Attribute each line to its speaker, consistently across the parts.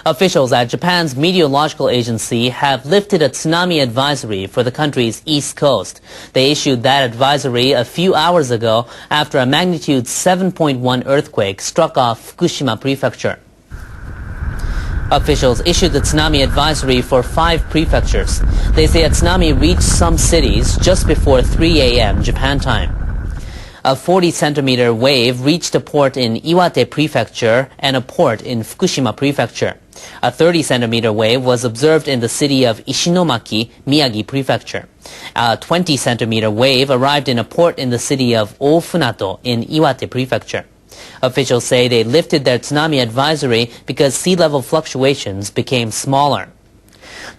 Speaker 1: Officials at Japan's meteorological agency have lifted a tsunami advisory for the country's east coast. They issued that advisory a few hours ago after a magnitude 7.1 earthquake struck off Fukushima prefecture. Officials issued the tsunami advisory for 5 prefectures. They say a tsunami reached some cities just before 3 a.m. Japan time. A 40-centimeter wave reached a port in Iwate Prefecture and a port in Fukushima Prefecture. A 30-centimeter wave was observed in the city of Ishinomaki, Miyagi Prefecture. A 20-centimeter wave arrived in a port in the city of Ofunato in Iwate Prefecture. Officials say they lifted their tsunami advisory because sea level fluctuations became smaller.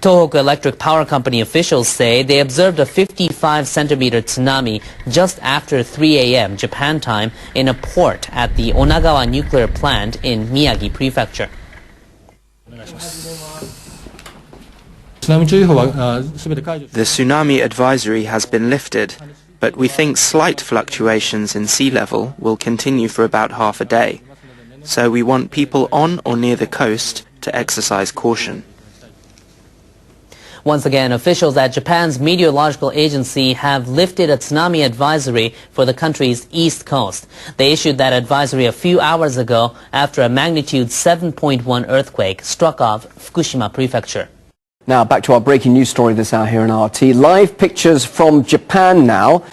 Speaker 1: Tohoku Electric Power Company officials say they observed a 55-centimeter tsunami just after 3 a.m. Japan time in a port at the Onagawa nuclear plant in Miyagi Prefecture.
Speaker 2: The tsunami advisory has been lifted, but we think slight fluctuations in sea level will continue for about half a day. So we want people on or near the coast to exercise caution.
Speaker 1: Once again, officials at Japan's meteorological agency have lifted a tsunami advisory for the country's east coast. They issued that advisory a few hours ago after a magnitude 7.1 earthquake struck off Fukushima Prefecture.
Speaker 3: Now back to our breaking news story this hour here in RT. Live pictures from Japan now.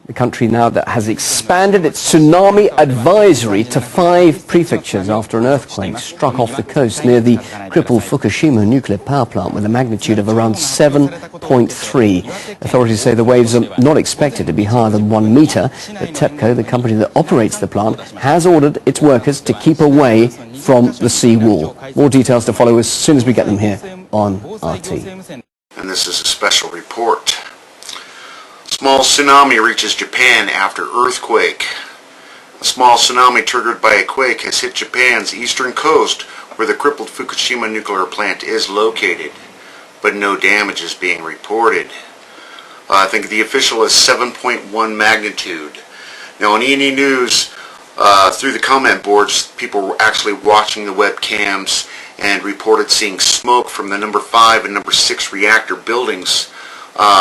Speaker 3: The country now that has expanded its tsunami advisory to 5 prefectures after an earthquake struck off the coast near the crippled Fukushima nuclear power plant with a magnitude of around 7.3. Authorities say the waves are not expected to be higher than 1 meter, but TEPCO, the company that operates the plant, has ordered its workers to keep away from the sea wall. More details to follow as soon as we get them here on RT.
Speaker 4: And this is a special report. Small tsunami reaches Japan after earthquake. A small tsunami triggered by a quake has hit Japan's eastern coast where the crippled Fukushima nuclear plant is located, but no damage is being reported. I think the official is 7.1 magnitude. Now on E&E News, through the comment boards, people were actually watching the webcams and reported seeing smoke from the number 5 and number 6 reactor buildings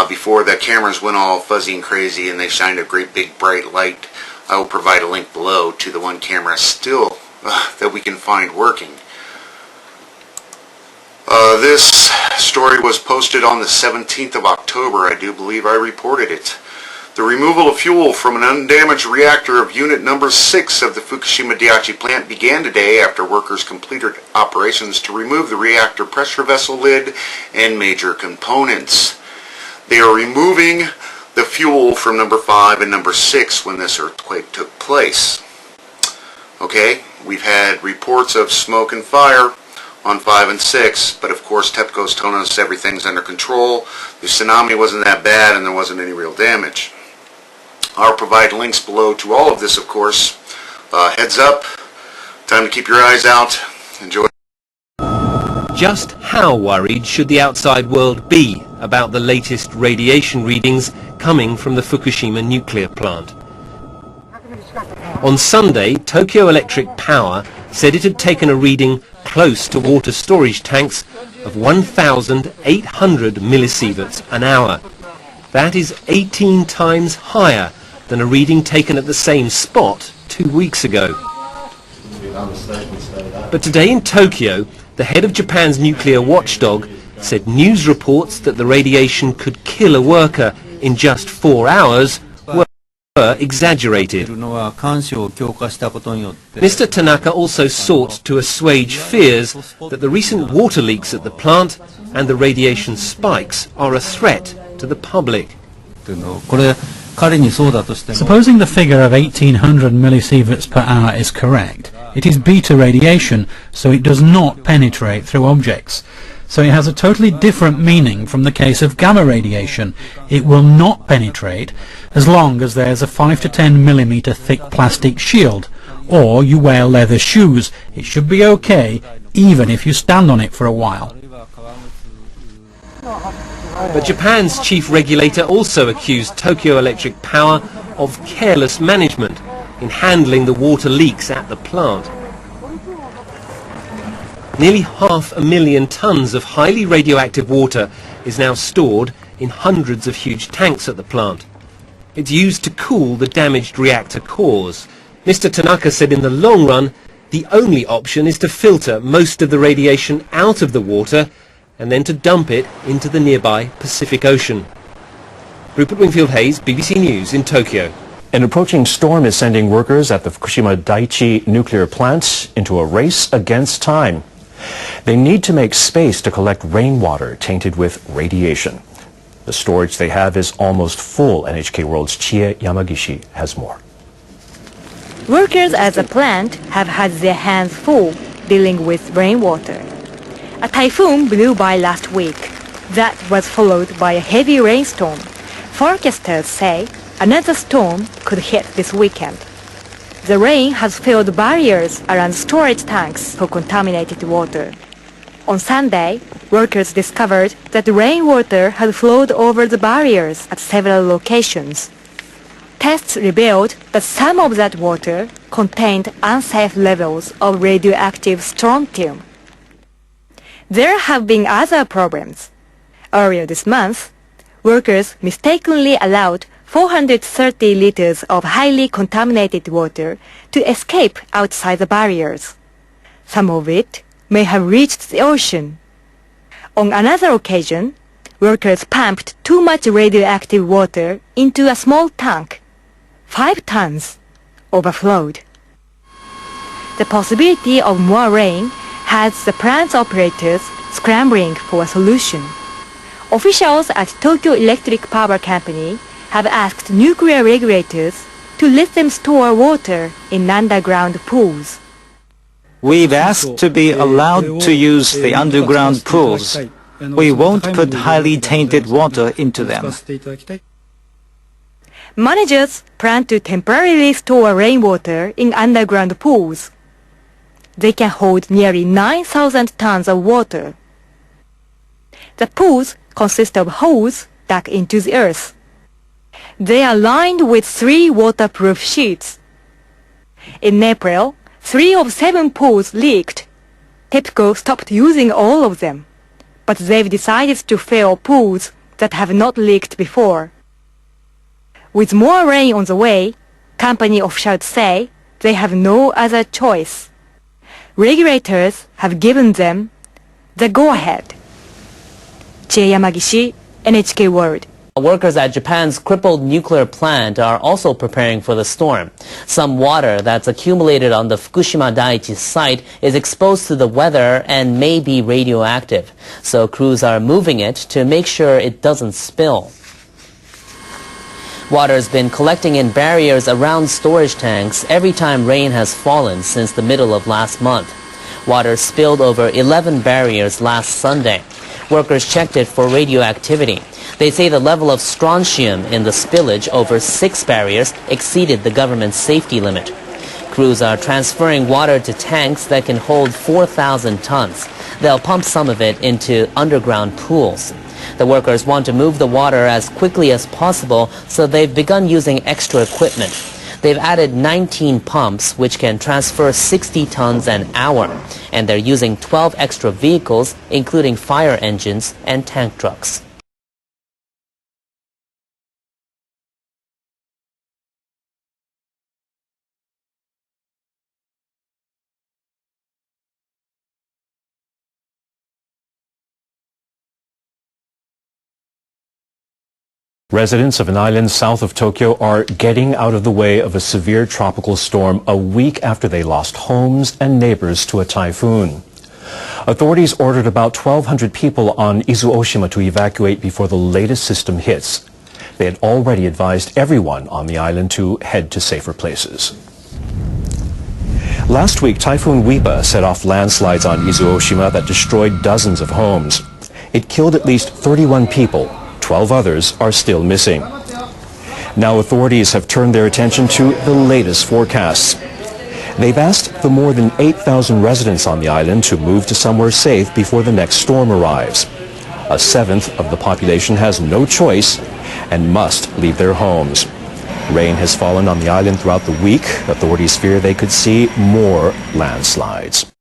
Speaker 4: before the cameras went all fuzzy and crazy and they shined a great big bright light. I will provide a link below to the one camera still that we can find working. This story was posted on the 17th of October. I do believe I reported it. The removal of fuel from an undamaged reactor of unit number 6 of the Fukushima Daiichi plant began today after workers completed operations to remove the reactor pressure vessel lid and major components. They are removing the fuel from number 5 and number 6 when this earthquake took place. Okay, we've had reports of smoke and fire on 5 and 6, but of course TEPCO's telling us everything's under control. The tsunami wasn't that bad and there wasn't any real damage. I'll provide links below to all of this, of course. Heads up, time to keep your eyes out. Enjoy.
Speaker 5: Just how worried should the outside world be about the latest radiation readings coming from the Fukushima nuclear plant? On Sunday, Tokyo Electric Power said it had taken a reading close to water storage tanks of 1,800 millisieverts an hour. That is 18 times higher than a reading taken at the same spot 2 weeks ago. But today in Tokyo, the head of Japan's nuclear watchdog said news reports that the radiation could kill a worker in just 4 hours were exaggerated. Mr. Tanaka also sought to assuage fears that the recent water leaks at the plant and the radiation spikes are a threat to the public.
Speaker 6: Supposing the figure of 1800 millisieverts per hour is correct, it is beta radiation, so it does not penetrate through objects. So it has a totally different meaning from the case of gamma radiation. It will not penetrate as long as there's a 5 to 10 millimeter thick plastic shield, or you wear leather shoes. It should be okay, even if you stand on it for a while.
Speaker 5: But Japan's chief regulator also accused Tokyo Electric Power of careless management in handling the water leaks at the plant. Nearly 500,000 tons of highly radioactive water is now stored in hundreds of huge tanks at the plant. It's used to cool the damaged reactor cores. Mr. Tanaka said in the long run, the only option is to filter most of the radiation out of the water and then to dump it into the nearby Pacific Ocean. Rupert Wingfield-Hayes, BBC News in Tokyo.
Speaker 7: An approaching storm is sending workers at the Fukushima Daiichi nuclear plant into a race against time. They need to make space to collect rainwater tainted with radiation. The storage they have is almost full. NHK World's Chie Yamagishi has more.
Speaker 8: Workers at the plant have had their hands full dealing with rainwater. A typhoon blew by last week. That was followed by a heavy rainstorm. Forecasters say another storm could hit this weekend. The rain has filled barriers around storage tanks for contaminated water. On Sunday, workers discovered that rainwater had flowed over the barriers at several locations. Tests revealed that some of that water contained unsafe levels of radioactive strontium. There have been other problems. Earlier this month, workers mistakenly allowed 430 liters of highly contaminated water to escape outside the barriers. Some of it may have reached the ocean. On another occasion, workers pumped too much radioactive water into a small tank. 5 tons overflowed. The possibility of more rain has the plant's operators scrambling for a solution. Officials at Tokyo Electric Power Company have asked nuclear regulators to let them store water in underground pools.
Speaker 9: We've asked to be allowed to use the underground pools. We won't put highly tainted water into them.
Speaker 8: Managers plan to temporarily store rainwater in underground pools. They can hold nearly 9,000 tons of water. The pools consist of holes dug into the earth. They are lined with 3 waterproof sheets. In April, 3 of 7 pools leaked. TEPCO stopped using all of them, but they've decided to fill pools that have not leaked before. With more rain on the way, company officials say they have no other choice. Regulators have given them the go-ahead. Chie Yamagishi, NHK World.
Speaker 1: Workers at Japan's crippled nuclear plant are also preparing for the storm. Some water that's accumulated on the Fukushima Daiichi site is exposed to the weather and may be radioactive. So crews are moving it to make sure it doesn't spill. Water has been collecting in barriers around storage tanks every time rain has fallen since the middle of last month. Water spilled over 11 barriers last Sunday. Workers checked it for radioactivity. They say the level of strontium in the spillage over 6 barriers exceeded the government's safety limit. Crews are transferring water to tanks that can hold 4,000 tons. They'll pump some of it into underground pools. The workers want to move the water as quickly as possible, so they've begun using extra equipment. They've added 19 pumps, which can transfer 60 tons an hour, and they're using 12 extra vehicles, including fire engines and tank trucks.
Speaker 7: Residents of an island south of Tokyo are getting out of the way of a severe tropical storm a week after they lost homes and neighbors to a typhoon. Authorities ordered about 1,200 people on Izu-Oshima to evacuate before the latest system hits. They had already advised everyone on the island to head to safer places. Last week, Typhoon Wiba set off landslides on Izu-Oshima that destroyed dozens of homes. It killed at least 31 people. 12 others are still missing. Now authorities have turned their attention to the latest forecasts. They've asked the more than 8,000 residents on the island to move to somewhere safe before the next storm arrives. A seventh of the population has no choice and must leave their homes. Rain has fallen on the island throughout the week. Authorities fear they could see more landslides.